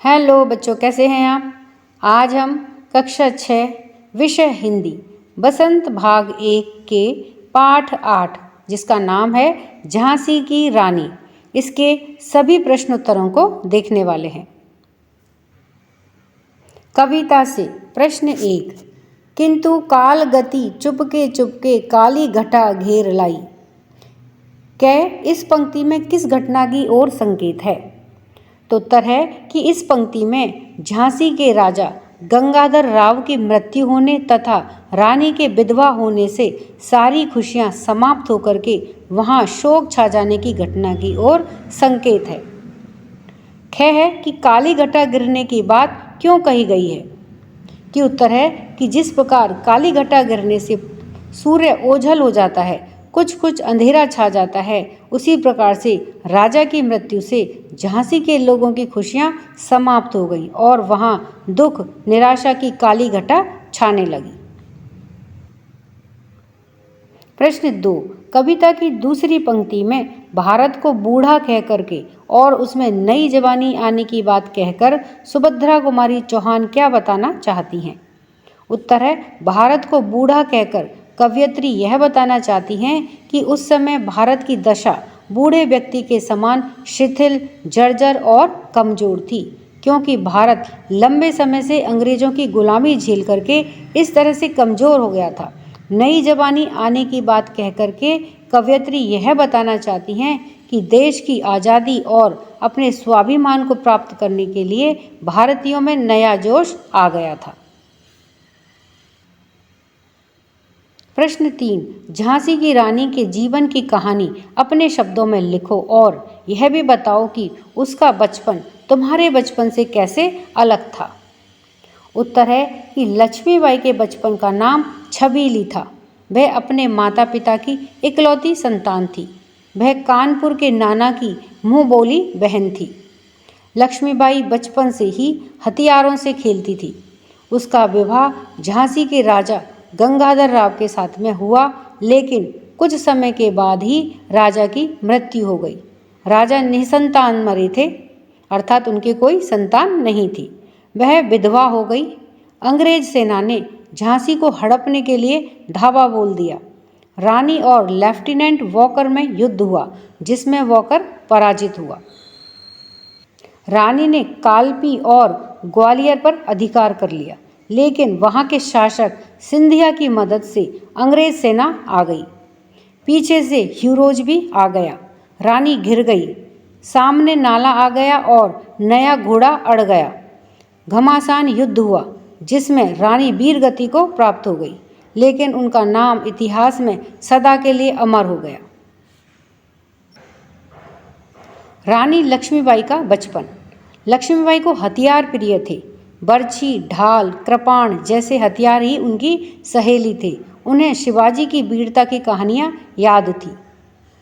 Hello बच्चों, कैसे हैं आप। आज हम कक्षा 6 विषय हिंदी बसंत भाग 1 के पाठ 8 जिसका नाम है झांसी की रानी, इसके सभी प्रश्नोत्तरों को देखने वाले हैं। कविता से प्रश्न 1। किंतु काल गति चुपके चुपके काली घटा घेर लाई। इस पंक्ति में किस घटना की ओर संकेत है? तो उत्तर है कि इस पंक्ति में झांसी के राजा गंगाधर राव की मृत्यु होने तथा रानी के विधवा होने से सारी खुशियां समाप्त होकर के वहां शोक छा जाने की घटना की ओर संकेत है। है कि काली घटा गिरने की बात क्यों कही गई है? कि उत्तर है कि जिस प्रकार काली घटा गिरने से सूर्य ओझल हो जाता है, कुछ कुछ अंधेरा छा जाता है, उसी प्रकार से राजा की मृत्यु से झांसी के लोगों की खुशियां समाप्त हो गई और वहां दुख निराशा की काली घटा छाने लगी। प्रश्न 2। कविता की दूसरी पंक्ति में भारत को बूढ़ा कह करके और उसमें नई जवानी आने की बात कहकर सुभद्रा कुमारी चौहान क्या बताना चाहती हैं? उत्तर है भारत को बूढ़ा कहकर कवयित्री यह बताना चाहती हैं कि उस समय भारत की दशा बूढ़े व्यक्ति के समान शिथिल, जर्जर और कमजोर थी, क्योंकि भारत लंबे समय से अंग्रेजों की गुलामी झेल करके इस तरह से कमजोर हो गया था। नई जवानी आने की बात कह करके कवयित्री यह बताना चाहती हैं कि देश की आज़ादी और अपने स्वाभिमान को प्राप्त करने के लिए भारतीयों में नया जोश आ गया था। प्रश्न 3। झांसी की रानी के जीवन की कहानी अपने शब्दों में लिखो और यह भी बताओ कि उसका बचपन तुम्हारे बचपन से कैसे अलग था। उत्तर है कि लक्ष्मीबाई के बचपन का नाम छबीली था। वह अपने माता पिता की इकलौती संतान थी। वह कानपुर के नाना की मुँह बोली बहन थी। लक्ष्मीबाई बचपन से ही हथियारों से खेलती थी। उसका विवाह झांसी के राजा गंगाधर राव के साथ में हुआ, लेकिन कुछ समय के बाद ही राजा की मृत्यु हो गई। राजा निसंतान मरे थे, अर्थात उनके कोई संतान नहीं थी। वह विधवा हो गई। अंग्रेज सेना ने झांसी को हड़पने के लिए धावा बोल दिया। रानी और लेफ्टिनेंट वॉकर में युद्ध हुआ, जिसमें वॉकर पराजित हुआ। रानी ने कालपी और ग्वालियर पर अधिकार कर लिया, लेकिन वहां के शासक सिंधिया की मदद से अंग्रेज सेना आ गई। पीछे से ह्यूरोज भी आ गया। रानी घिर गई। सामने नाला आ गया और नया घोड़ा अड़ गया। घमासान युद्ध हुआ, जिसमें रानी वीरगति को प्राप्त हो गई, लेकिन उनका नाम इतिहास में सदा के लिए अमर हो गया। रानी लक्ष्मीबाई का बचपन। लक्ष्मीबाई को हथियार प्रिय थे। बर्छी, ढाल, कृपाण जैसे हथियार ही उनकी सहेली थे। उन्हें शिवाजी की वीरता की कहानियाँ याद थी।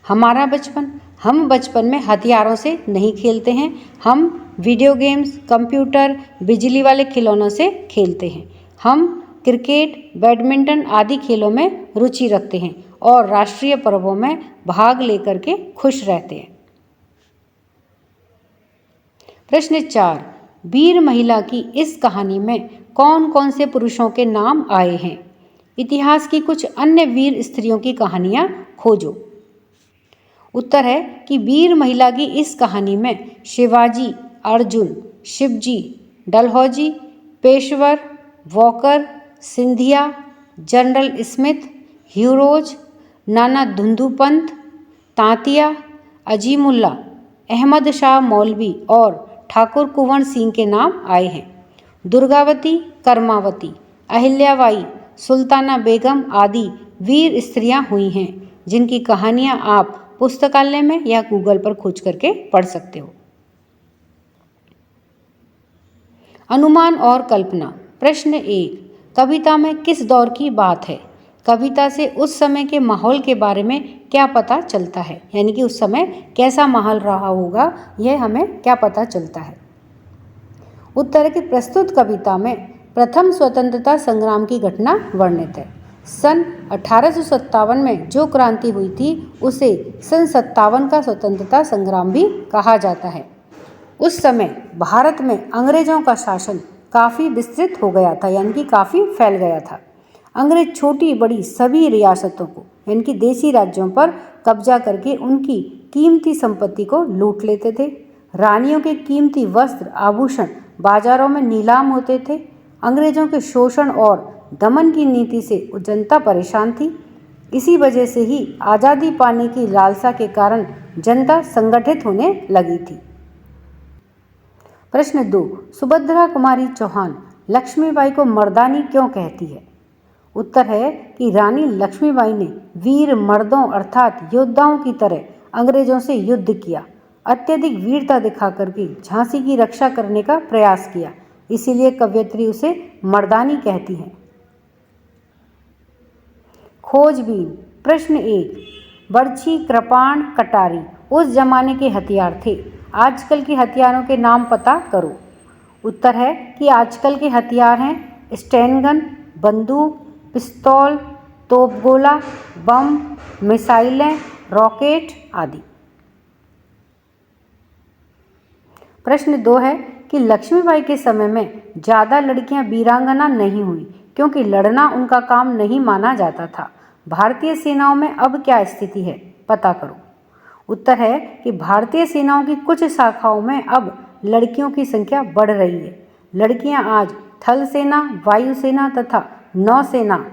हमारा बचपन, हम बचपन में हथियारों से नहीं खेलते हैं। हम वीडियो गेम्स, कंप्यूटर, बिजली वाले खिलौनों से खेलते हैं। हम क्रिकेट, बैडमिंटन आदि खेलों में रुचि रखते हैं और राष्ट्रीय पर्वों में भाग लेकर के खुश रहते हैं। प्रश्न 4। वीर महिला की इस कहानी में कौन कौन से पुरुषों के नाम आए हैं? इतिहास की कुछ अन्य वीर स्त्रियों की कहानियां खोजो। उत्तर है कि वीर महिला की इस कहानी में शिवाजी, अर्जुन, शिवजी, डलहौजी, पेशवर, walker, Scindia, general Smith, Hugh Rose, नाना धुंधुपंत, तांतिया, अजीमुल्ला, अहमद शाह मौलवी और ठाकुर कुंवर सिंह के नाम आए हैं। दुर्गावती, कर्मावती, अहिल्याबाई, सुल्ताना बेगम आदि वीर स्त्रियां हुई हैं, जिनकी कहानियां आप पुस्तकालय में या गूगल पर खोज करके पढ़ सकते हो। अनुमान और कल्पना। प्रश्न 1। कविता में किस दौर की बात है? कविता से उस समय के माहौल के बारे में क्या पता चलता है, यानी कि उस समय कैसा माहौल रहा होगा, यह हमें क्या पता चलता है। उत्तर की प्रस्तुत कविता में प्रथम स्वतंत्रता संग्राम की घटना वर्णित है। सन 1857 में जो क्रांति हुई थी उसे सन 57 का स्वतंत्रता संग्राम भी कहा जाता है। उस समय भारत में अंग्रेजों का शासन काफ़ी विस्तृत हो गया था, यानी कि काफ़ी फैल गया था। अंग्रेज छोटी बड़ी सभी रियासतों को, यानी कि देसी राज्यों पर कब्जा करके उनकी कीमती संपत्ति को लूट लेते थे। रानियों के कीमती वस्त्र आभूषण बाजारों में नीलाम होते थे। अंग्रेजों के शोषण और दमन की नीति से जनता परेशान थी। इसी वजह से ही आज़ादी पाने की लालसा के कारण जनता संगठित होने लगी थी। प्रश्न 2, सुभद्रा कुमारी चौहान लक्ष्मीबाई को मर्दानी क्यों कहती है? उत्तर है कि रानी लक्ष्मीबाई ने वीर मर्दों अर्थात योद्धाओं की तरह अंग्रेजों से युद्ध किया, अत्यधिक वीरता दिखाकर के झांसी की रक्षा करने का प्रयास किया, इसीलिए कवयित्री उसे मर्दानी कहती हैं। खोजबीन। प्रश्न 1, बर्छी, कृपाण, कटारी उस जमाने के हथियार थे। आजकल के हथियारों के नाम पता करो। उत्तर है कि आजकल के हथियार हैं स्टेन गन, बंदूक, पिस्तौल, तोपगोला, बम, मिसाइलें, रॉकेट आदि। प्रश्न 2 है कि लक्ष्मीबाई के समय में ज़्यादा लड़कियां वीरांगना नहीं हुई क्योंकि लड़ना उनका काम नहीं माना जाता था। भारतीय सेनाओं में अब क्या स्थिति है, पता करो। उत्तर है कि भारतीय सेनाओं की कुछ शाखाओं में अब लड़कियों की संख्या बढ़ रही है। लड़कियां आज थल सेना, वायुसेना तथा नौसेना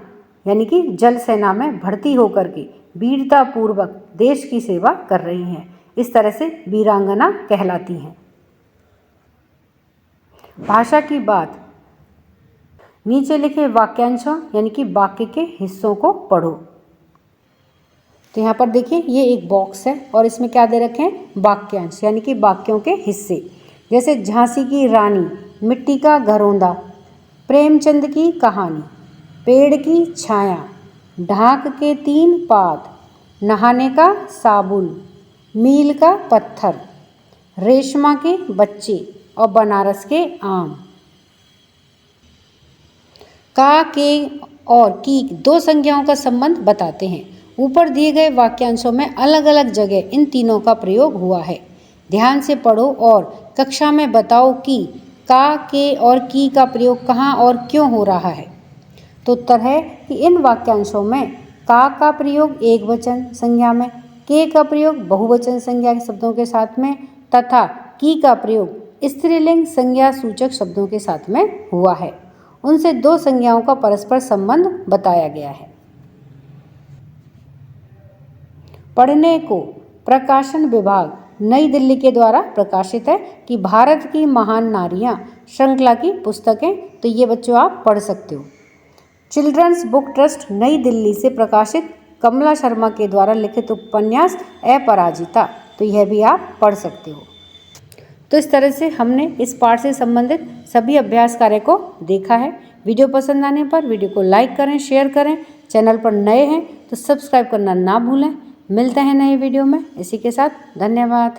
यानी कि जल सेना में भर्ती होकर के वीरतापूर्वक देश की सेवा कर रही हैं। इस तरह से वीरांगना कहलाती हैं। भाषा की बात। नीचे लिखे वाक्यांशों यानी कि वाक्य के हिस्सों को पढ़ो। तो यहाँ पर देखिए ये एक बॉक्स है और इसमें क्या दे रखे हैं, वाक्यांश यानी कि वाक्यों के हिस्से। जैसे झांसी की रानी, मिट्टी का घरौंदा, प्रेमचंद की कहानी, पेड़ की छाया, ढाक के 3 पात, नहाने का साबुन, मील का पत्थर, रेशमा के बच्चे और बनारस के आम। का, के और की 2 संज्ञाओं का संबंध बताते हैं। ऊपर दिए गए वाक्यांशों में अलग अलग जगह इन तीनों का प्रयोग हुआ है। ध्यान से पढ़ो और कक्षा में बताओ कि का, के और की का प्रयोग कहाँ और क्यों हो रहा है। तो उत्तर है कि इन वाक्यांशों में का प्रयोग एकवचन संज्ञा में, के का प्रयोग बहुवचन संज्ञा के शब्दों के साथ में तथा की का प्रयोग स्त्रीलिंग संज्ञा सूचक शब्दों के साथ में हुआ है। उनसे 2 संज्ञाओं का परस्पर संबंध बताया गया है। पढ़ने को। प्रकाशन विभाग नई दिल्ली के द्वारा प्रकाशित है कि भारत की महान नारियां श्रृंखला की पुस्तकें, तो ये बच्चों आप पढ़ सकते हो। चिल्ड्रंस बुक ट्रस्ट नई दिल्ली से प्रकाशित कमला शर्मा के द्वारा लिखित उपन्यास अपराजिता, तो यह भी आप पढ़ सकते हो। तो इस तरह से हमने इस पाठ से संबंधित सभी अभ्यास कार्य को देखा है। वीडियो पसंद आने पर वीडियो को लाइक करें, शेयर करें। चैनल पर नए हैं तो सब्सक्राइब करना ना भूलें। मिलते हैं नए वीडियो में। इसी के साथ धन्यवाद।